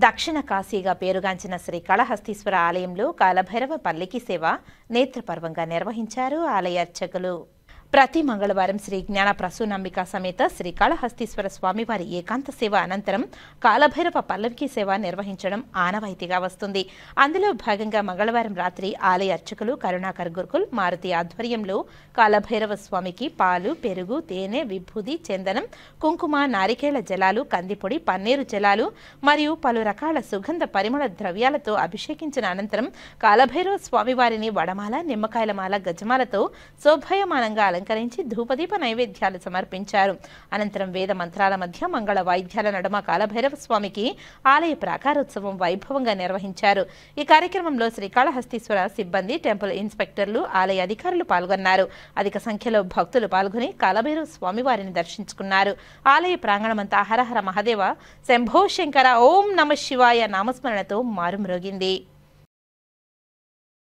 దక్షిణ కాశీగా పేరుగాంచిన శ్రీకాళహస్తీశ్వర ఆలయంలో కాలభైరవ పల్లకి సేవ నేత్రపర్వంగా నిర్వహించారు ఆలయ అర్చకులు. ప్రతి మంగళవారం శ్రీ జ్ఞాన ప్రసూనాంబిక సమేత శ్రీకాళహస్తీశ్వర స్వామివారి ఏకాంత సేవ అనంతరం కాలభైరవ పల్లకి సేవ నిర్వహించడం ఆనవాయితీగా వస్తుంది. అందులో భాగంగా మంగళవారం రాత్రి ఆలయ అర్చకులు కరుణాకర్ గురుకుల్ మారుతి ఆధ్వర్యంలో కాలభైరవ స్వామికి పాలు, పెరుగు, తేనె, విభూది, చందనం, కుంకుమ, నారికేళ జలాలు, కందిపొడి, పన్నీరు జలాలు మరియు పలు రకాల సుగంధ పరిమళ ద్రవ్యాలతో అభిషేకించిన అనంతరం కాలభైరవ స్వామివారిని వడమాల, నిమ్మకాయల మాల, గజమాలతో శోభాయమానంగా అలంకరించి ధూపదీప నైవేద్యాలు సమర్పించారు. అనంతరం వేద మంత్రాల మధ్య మంగళ వాయిద్యాల నడుమ కాలభైరవ స్వామికి ఆలయ ప్రాకారోత్సవం వైభవంగా నిర్వహించారు. ఈ కార్యక్రమంలో శ్రీకాళహస్తీశ్వర సిబ్బంది, టెంపుల్ ఇన్స్పెక్టర్లు, ఆలయ అధికారులు పాల్గొన్నారు. అధిక సంఖ్యలో భక్తులు పాల్గొని కాలభైరవ స్వామివారిని దర్శించుకున్నారు. ఆలయ ప్రాంగణమంతా హరహర మహదేవ, శంభో శంకర, ఓం నమ శివాయ నామస్మరణతో మారుమ్రోగింది.